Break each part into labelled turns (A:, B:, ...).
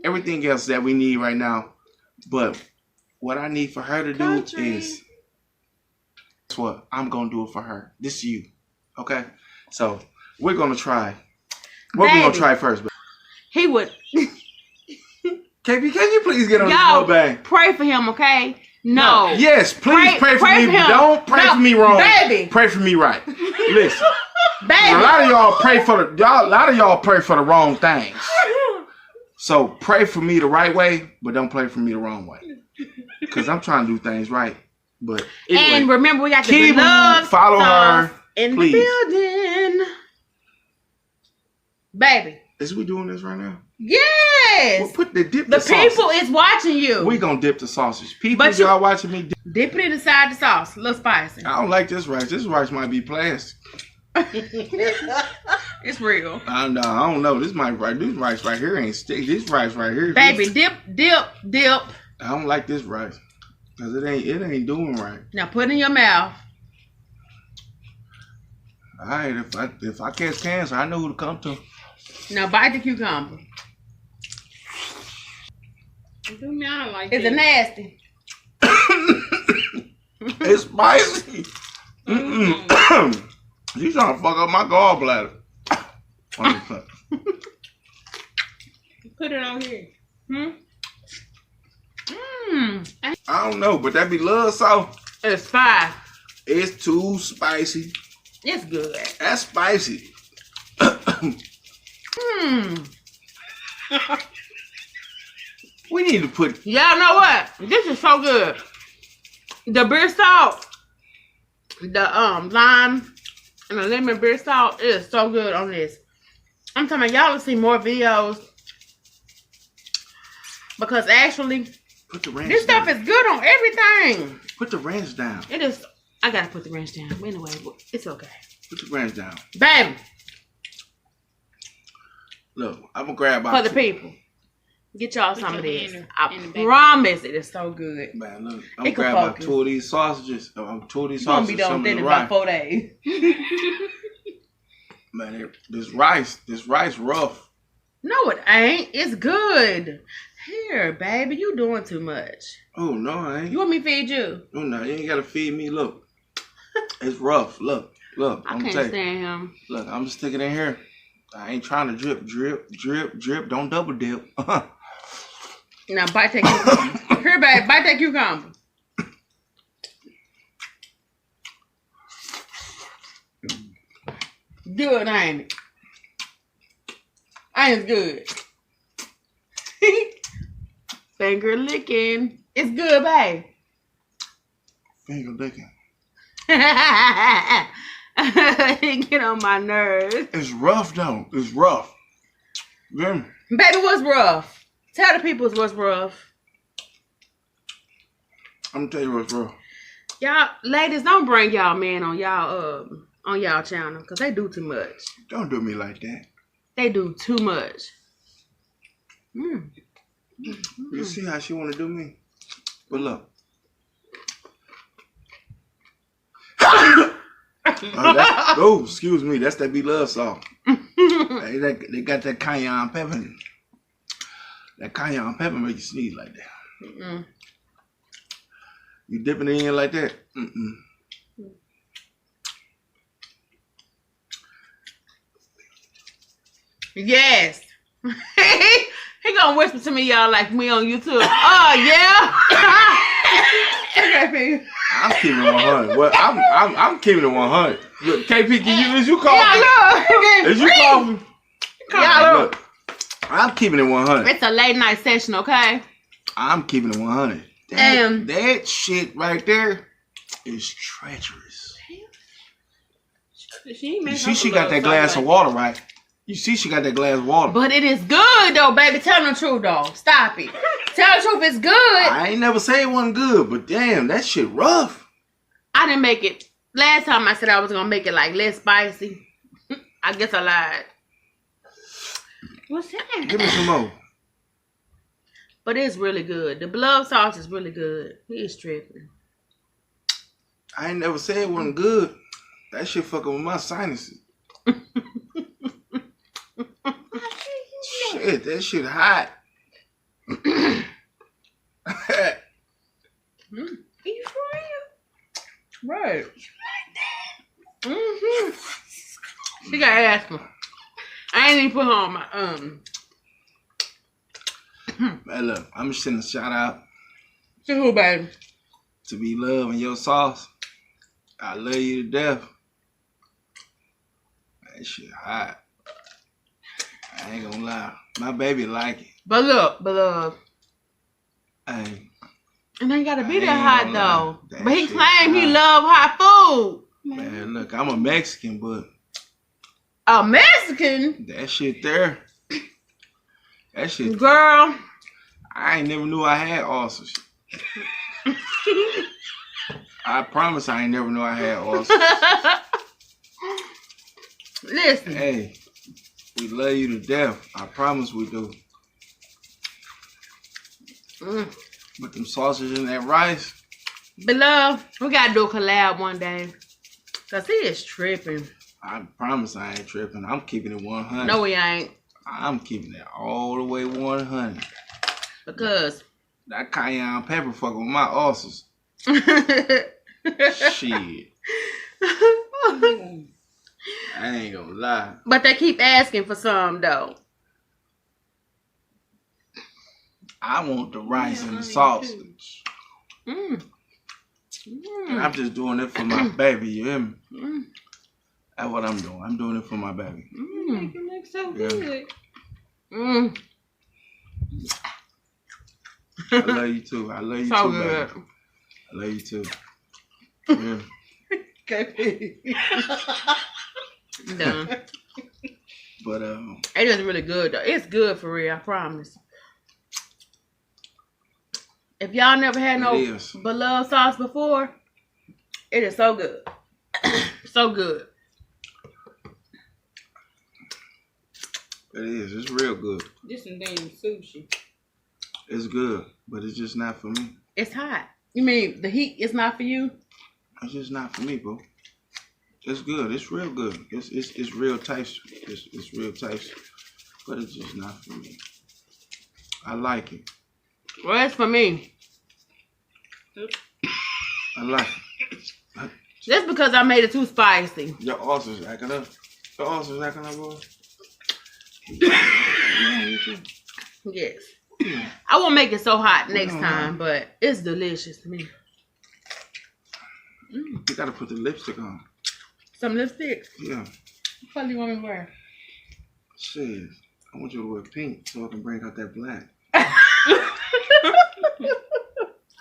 A: everything else that we need right now. But what I need for her to do is, that's what I'm gonna do it for her. This is you, okay? So we're gonna try. What we gonna try first?
B: He would.
A: KP, can you please get on this mukbang?
B: Pray for him, okay? No.
A: Yes, please pray for me. Don't pray for me wrong.
B: Baby.
A: Pray for me right. Listen.
B: Baby.
A: A lot of y'all pray for the wrong things. So pray for me the right way, but don't pray for me the wrong way. Because I'm trying to do things right. But anyway,
B: and remember, we got the Bloves
A: follow her
B: in
A: please.
B: The building. Baby.
A: Is we doing this right now?
B: Yes.
A: Well, put the
B: people
A: sausage.
B: is watching you.
A: We gonna dip the sausage. People, y'all watching me
B: dip it inside the sauce. A little spicy.
A: I don't like this rice. This rice might be plastic.
B: It's real.
A: I don't know. This rice right here ain't stick. This rice right here.
B: Baby, dip.
A: I don't like this rice. Cause it ain't doing right.
B: Now put it in your mouth.
A: Alright, if I catch cancer, I know who to come to.
B: Now bite the cucumber.
C: Do me, I don't like
B: Is it nasty?
A: It's spicy. You trying to fuck up my gallbladder.
C: Put it on here.
A: I don't know, but that be love sauce.
B: It's fine.
A: It's too spicy.
B: It's good.
A: That's spicy. We need to put.
B: Y'all know what? This is so good. The beer salt, the lime, and the lemon beer salt is so good on this. I'm talking about y'all will see more videos because actually,
A: put the ranch
B: this
A: down.
B: stuff is good on everything.
A: Put the ranch down.
B: It is. I gotta put the ranch down anyway, but it's okay.
A: Put the ranch down,
B: baby.
A: Look, I'm gonna grab
B: for the people. Get y'all some of this. I promise it is so good.
A: Man, look, I'm gonna grab about 2 of these sausages. I'm 2 of these sausages.
B: You're gonna be done in about 4 days.
A: Man, this rice rough.
B: No, it ain't. It's good. Here, baby, you doing too much.
A: Oh no, I ain't.
B: You want me to feed you?
A: Oh no, you ain't gotta feed me. Look, it's rough. Look.
B: I can't stand him.
A: Look, I'm just sticking in here. I ain't trying to drip. Don't double dip.
B: Now bite that cucumber. Here, babe, bite that cucumber. Good, ain't it? Ain't good. Finger licking. It's good, babe.
A: Finger licking.
B: Get on my nerves.
A: It's rough though. It's rough. Yeah.
B: Baby, what's rough? Tell the people what's rough.
A: I'm gonna tell you what's rough.
B: Y'all, ladies, don't bring y'all men on y'all channel, cause they do too much.
A: Don't do me like that.
B: They do too much.
A: You see how she wanna do me? But look. Oh, excuse me. That's that Bloves sauce. They got that cayenne pepper. That cayenne pepper make you sneeze like that. You dipping it in like that?
B: Yes. He gonna whisper to me, y'all, like me on YouTube. Oh yeah.
A: I'm keeping it 100. Well, I'm keeping it 100. Look, KP, is you coughing?
B: Yeah, look.
A: Is you coughing?
B: Yeah, look.
A: I'm keeping it 100.
B: It's a late night session, okay?
A: I'm keeping it 100. That shit right there is treacherous. She got that glass of water, right? You see she got that glass of water.
B: But it is good, though, baby. Tell the truth, though. Stop it. Tell the truth, it's good.
A: I ain't never say it wasn't good, but damn, that shit rough.
B: I didn't make it. Last time I said I was going to make it, like, less spicy. I guess I lied. What's that?
A: Give me some more.
B: But it's really good. The Bloves sauce is really good. It's tripping.
A: I ain't never said it wasn't good. That shit fucking with my sinuses. Shit, that shit hot.
C: Are you for real?
B: Right. Mm-hmm. She got ask me. I ain't even put her on my
A: Man, look, I'm just sending a shout out
B: To who, baby?
A: to be love and your sauce. I love you to death. That shit hot. I ain't gonna lie. My baby like it.
B: But look,
A: Hey,
B: it ain't gotta be
A: I
B: that
A: ain't
B: hot
A: gonna
B: though.
A: lie. That
B: But he
A: shit
B: claimed he
A: hot.
B: love hot food.
A: man, look, I'm a Mexican, but
B: A Mexican
A: that shit there. That shit.
B: girl.
A: I ain't never knew I had ulcers. I promise I ain't never knew I had ulcers.
B: Listen,
A: Hey, we love you to death. I promise we do. Put them sausages in that rice.
B: beloved, we gotta do a collab one day. Cause he is tripping.
A: I promise I ain't tripping. I'm keeping it 100.
B: No, he ain't.
A: I'm keeping it all the way 100.
B: Because
A: That cayenne pepper fucking with my ulcers. Shit. I ain't gonna lie.
B: But they keep asking for some though.
A: I want the rice and the sausage.
B: Mm.
A: And I'm just doing it for my baby, you hear me? That's what I'm doing. I'm doing it for my baby.
C: You make it look so
A: Yeah.
C: good.
A: I love you too. I love you
B: So
A: too,
B: good.
A: baby. I love you too. Yeah.
B: Done.
A: But
B: It is really good though. It's good for real, I promise. If y'all never had no
A: it is.
B: beloved sauce before, it is so good. So good.
A: It is. It's real good.
C: This some damn sushi.
A: It's good, but it's just not for me.
B: It's hot. You mean the heat is not for you?
A: It's just not for me, bro. It's good. It's real good. It's real taste. It's real taste, but it's just not for me. I like it.
B: Well, it's for me.
A: I like it.
B: Just because I made it too spicy.
A: Your ulcers acting up. Your ulcers acting up, boy.
B: Yes. I won't make it so hot next time, but it's delicious to me.
A: You gotta put the lipstick on.
B: Some lipstick.
A: Yeah.
B: What color you want me to wear?
A: Shit. I want you to wear pink so I can bring out that black.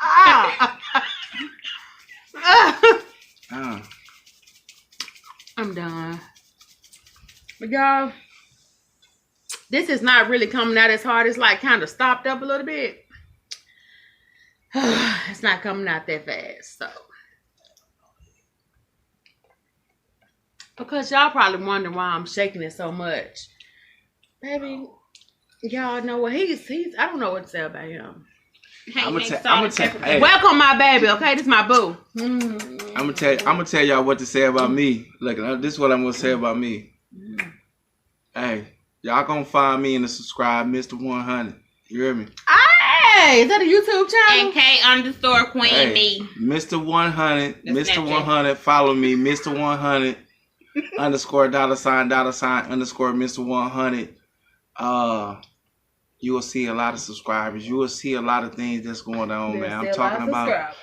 B: Ah.
A: Ah.
B: I'm done. But y'all, this is not really coming out as hard. It's like kind of stopped up a little bit. It's not coming out that fast, so. Because y'all probably wonder why I'm shaking it so much. Baby, y'all know what he's I don't know what to say about him.
A: I'ma tell hey,
B: Welcome my baby, okay? This is my boo.
A: I'ma tell y'all what to say about me. Look, this is what I'm gonna say about me. Hey, y'all gonna find me in the subscribe Mr. 100. You hear me?
B: Hey, is that a YouTube channel?
C: NK_Queen
A: Hey,
C: me.
A: Mr. 100,
C: That's
A: Mr.
C: Snapchat.
A: 100, follow me, Mr. 100, _$, Mr. 100. You will see a lot of subscribers. You will see a lot of things that's going on, man. I'm talking about.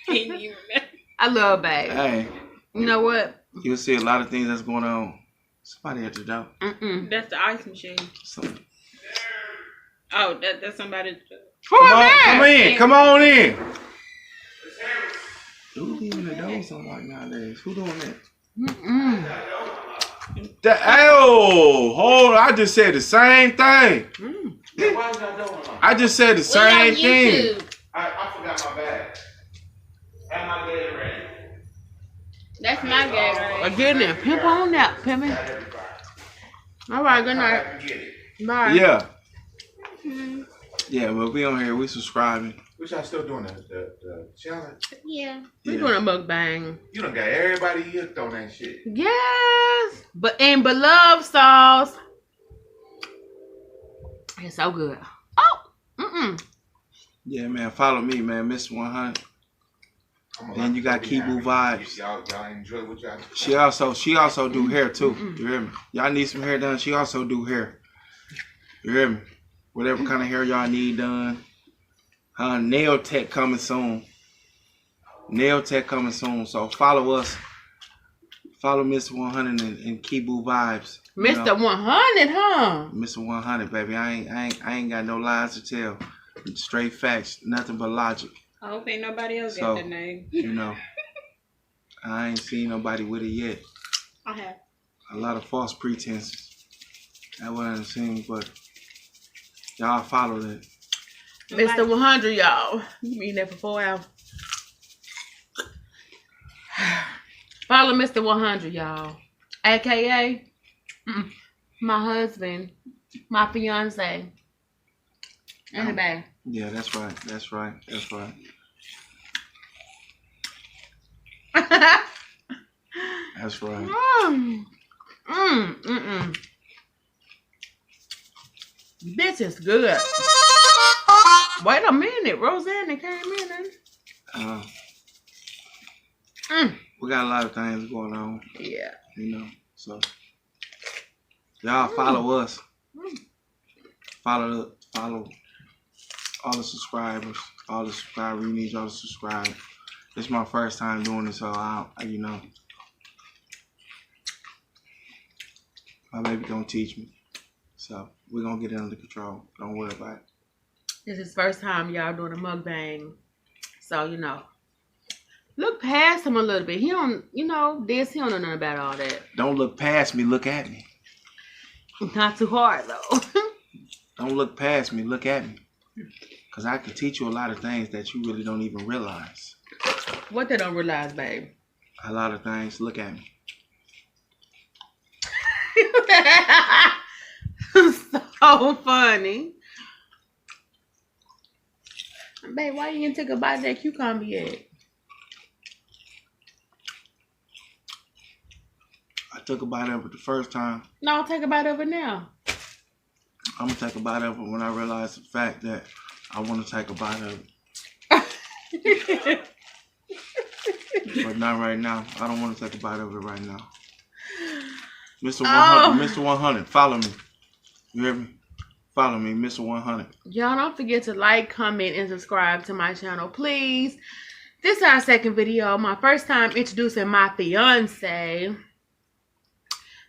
B: I love baby.
A: Hey,
B: You know what?
A: you'll see a lot of things that's going on. Somebody at the door.
C: That's the ice machine. Oh, that's somebody.
A: Come in. Come on in. Who leaving the doors unlocked nowadays? Who doing that? Hold on. I just said the same thing. I just said the same thing. I forgot my bag. And my Gatorade.
C: That's my Gatorade.
B: Again, then pimp on that, pimping. All right, good night. Bye.
A: Yeah. Yeah, well, we on here. We subscribing.
D: Which y'all still doing the challenge?
C: Yeah.
B: We're doing a mukbang.
D: You done got everybody hooked on that shit.
B: Yes, but in beloved sauce, it's so good. Oh,
A: Yeah, man. Follow me, man. Mr. 100. Then you got Kibu Vibes.
D: Y'all enjoy what y'all do.
A: She also do hair too. You hear me? Y'all need some hair done. She also do hair. You hear me? Whatever kind of hair y'all need done. Nail tech coming soon. Nail tech coming soon. So follow us. Follow Mr. 100 and Kibu Vibes.
B: Mr. 100, huh?
A: Mr. 100, baby. I ain't got no lies to tell. Straight facts. Nothing but logic.
C: I hope ain't nobody else
A: So,
C: got that name.
A: You know, I ain't seen nobody with it yet.
C: I have.
A: A lot of false pretenses. That wasn't seen, but y'all follow that.
B: Mr. 100, y'all. You mean that for 4 hours. Follow Mr. 100, y'all. AKA my husband, my fiance. Anybody.
A: Yeah, that's right. That's right. That's right. That's right.
B: This is good. Wait a minute. Roseanne came in.
A: We got a lot of things going on.
B: Yeah.
A: You know, so y'all follow us. Follow all the subscribers. All the subscribers. We need y'all to subscribe. It's my first time doing this, so you know, my baby gonna teach me. So we're gonna get it under control. Don't worry about it.
B: This is first time y'all doing a mukbang. So, you know, look past him a little bit. He don't, you know, he don't know nothing about all that.
A: Don't look past me, look at me.
B: Not too hard, though.
A: Don't look past me, look at me. Because I can teach you a lot of things that you really don't even realize.
B: What they don't realize, babe?
A: A lot of things, look at me.
B: So funny. Babe, why you didn't take a bite of that cucumber yet?
A: I took a bite of it the first time.
B: No, take a bite of it now.
A: I'm going to take a bite of it when I realize the fact that I want to take a bite of it. But not right now. I don't want to take a bite of it right now. Mr. 100, Mr. 100, follow me. You hear me? Follow me, Mr. 100.
B: Y'all don't forget to like, comment, and subscribe to my channel, please. This is our second video. My first time introducing my fiance.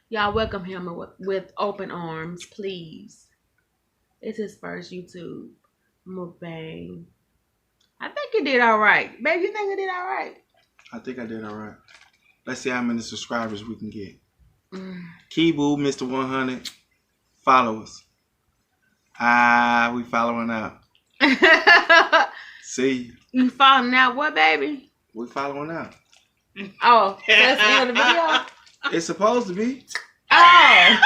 B: Y'all welcome him with open arms, please. It's his first YouTube mukbang. I think he did all right. Babe, you think I did all right?
A: I think I did all right. Let's see how many subscribers we can get. Kibu, Mr. 100, follow us. We following out. See?
B: You following out what, baby?
A: We following out.
B: Oh, that's the end of the video?
A: It's supposed to be.
B: Oh.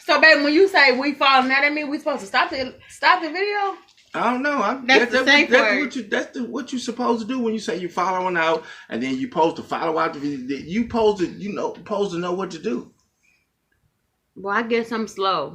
B: So, baby, when you say we falling out, that mean we supposed to stop the video?
A: I don't know.
C: That's the safe word.
A: That's what you supposed to do when you say you're following out, and then you supposed to follow out the video. You supposed to know what to do.
B: Well, I guess I'm slow.